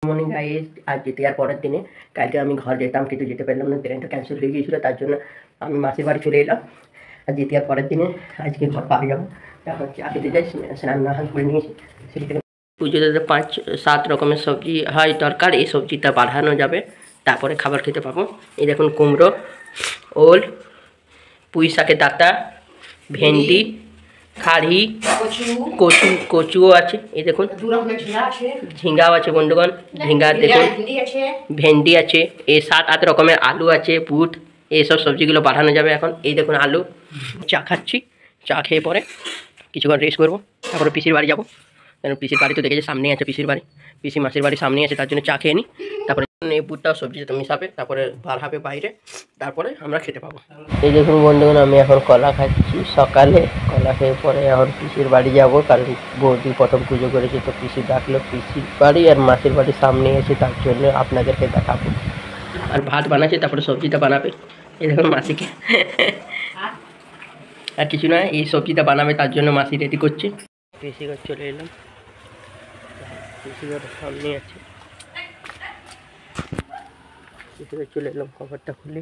Morning guys, আজ দ্বিতীয়ার পরের দিনে কালকে আমি ঘর যেতাম কিন্তু যেতে পারলাম না, ট্রেনটা ক্যান্সেল হয়ে গিয়েছিল। তার জন্য আমি মাসির বাড়ি চলে এলাম। আর দ্বিতীয়ার পরের দিনে আজকে ঘর পাড়ি যাবো। এখন চা খেতে যাই, স্নান না করে নিয়েছি। পুজোতে 5-7 রকমের সবজি হয় দরকার, এই সবজিটা বাড়ানো যাবে, তারপরে খাবার খেতে পাবো। এই দেখুন কুমড়ো, ওল, পুঁই শাকের ডাঁটা, ভেন্ডি, খাড়ি, কচুও আছে। এই দেখুন ঝিঙ্গাও আছে বন্ধুগণ, ঝিঙ্গা দেখুন, ভেন্ডি আছে, এই 7-8 রকমের আলু আছে, বুট, এইসব সবজিগুলো বাড়ানো যাবে এখন। এই দেখুন আলু। চা খাচ্ছি, চা খেয়ে পরে কিছুক্ষণ রেস্ট করবো, তারপরে পিসির বাড়ি যাবো। কারণ পিসির বাড়ি তো দেখেছি সামনেই আছে, পিসির বাড়ি, পিসি মাসির বাড়ি সামনেই আছে, তার জন্য চা খেয়ে নিই। তারপরে এই বুটটাও সবজিটা মিশাবে, তারপরে বাড়াবে বাইরে, তারপরে আমরা খেতে পাবো। এই দেখুন বন্ধুগণ, আমি এখন কলা খাচ্ছি সকালে। কলা খেয়ে পরে এখন পিসির বাড়ি যাব, কারণ বৌদি প্রথম পুজো করেছে, তো পিসি ডাকলো। পিসির বাড়ি আর মাসির বাড়ি সামনে এসে, তার জন্য আপনাদেরকে দেখাবো। আর ভাত বানাচ্ছে, তারপরে সবজিটা বানাবে। এই দেখুন মাসিকে আর কিছু না, এই সবজিটা বানাবে, তার জন্য মাসি রেডি করছে। পিসি ঘর চলে এলাম, পিসি ঘর সামনে আছে, পিসি ঘর চলে এলাম। খবরটা খুলে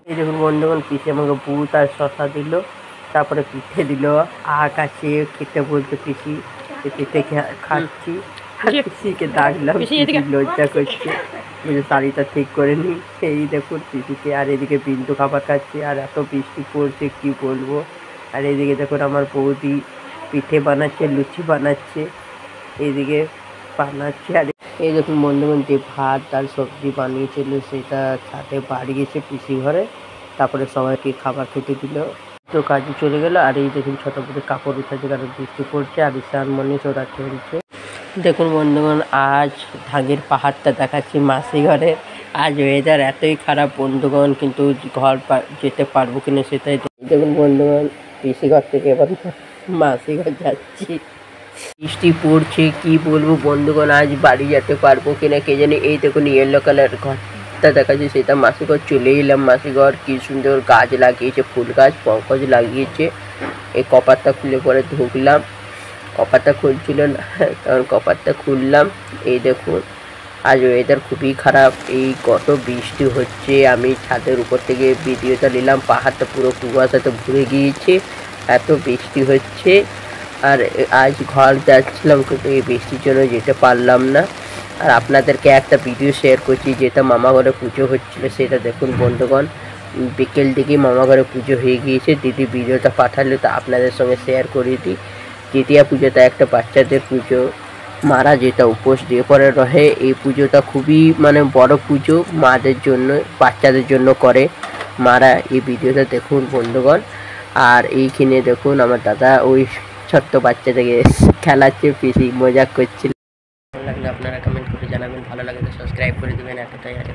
এই দেখুন বন্ধুগণ, পিসি আমাকে বুট আর শশা দিল, তারপরে পিঠে দিল, আখ আছে, খেতে বলতে পিসি, পিঠে খাচ্ছি। পিসিকে ডাকলাম, লজ্জা করছে, শাড়িটা ঠিক করে নি। এই দেখুন পিসিকে, আর এদিকে বিন্দু খাবার খাচ্ছে, আর এত বৃষ্টি পড়ছে কি বলবো। আর এদিকে দেখুন আমার বৌদি পিঠে বানাচ্ছে, লুচি বানাচ্ছে, এইদিকে বানাচ্ছে। আর এই দেখুন বন্ধুগণ, যে ভাত আর সবজি বানিয়েছিল সেটা ছাদে বাড়ি গেছে পিসি ঘরে, তারপরে সবাইকে খাবার খেতে দিল, তো কাজে চলে গেল। আর এই দেখুন ছোট করে কাপড় উঠেছে, কারণ বৃষ্টি পড়ছে। আর ঈশান মনীষ ওরা খেলছে। দেখুন বন্ধুগণ, আজ ঢাঙ্গির পাহাড়টা দেখাচ্ছি মাসি ঘরে। আজ ওয়েদার এতই খারাপ বন্ধুগণ, কিন্তু ঘর যেতে পারবো কিনা সেটাই। দেখুন বন্ধুগণ, পিসি ঘর থেকে এবার মাসি ঘর যাচ্ছি। বৃষ্টি পড়ছে, কি বলবো বন্ধুগণ, আজ বাড়ি যেতে পারবো কিনা কে জানি। এই দেখুন ইয়েলো কালার ঘরটা দেখাচ্ছে, সেটা মাসি ঘর। চলে এলাম মাসি ঘর। কি সুন্দর গাছ লাগিয়েছে, ফুল গাছ, পঙ্কজ লাগিয়েছে। এই কপারটা খুলে পরে ঢুকলাম, কপারটা খুলছিল না, তখন কপারটা খুললাম। এই দেখুন আজ ওয়েদার খুবই খারাপ, এই কত বৃষ্টি হচ্ছে। আমি ছাদের উপর থেকে ভিডিওটা নিলাম, পাহাড়টা পুরো কুয়াশাতে ভরে গিয়েছে, এত বৃষ্টি হচ্ছে। আর আজ ঘর যাচ্ছিলাম, কিন্তু এই বৃষ্টির জন্য যেতে পারলাম না। আর আপনাদেরকে একটা ভিডিও শেয়ার করছি, যেটা মামা ঘরে পুজো হচ্ছিলো, সেটা দেখুন বন্ধুগণ। বিকেল দিকে মামা ঘরে পুজো হয়ে গিয়েছে, দিদি ভিডিওটা পাঠালো, তা আপনাদের সঙ্গে শেয়ার করে দিই। দ্বিতীয় পুজোটা একটা বাচ্চাদের পুজো, মারা যেটা উপোস দিয়ে পরে রহে। এই পুজোটা খুবই বড় পুজো, মাদের জন্য, বাচ্চাদের জন্য করে মারা। এই ভিডিওটা দেখুন বন্ধুগণ। আর এইখানে দেখুন আমার দাদা ওই ছোট্ট বাচ্চাটাকে খেলাচ্ছে, পিসি মজা করছিল। ভালো লাগলে আপনারা কমেন্ট করে জানাবেন, ভালো লাগলে সাবস্ক্রাইব করে দেবেন, এতটাই আছে।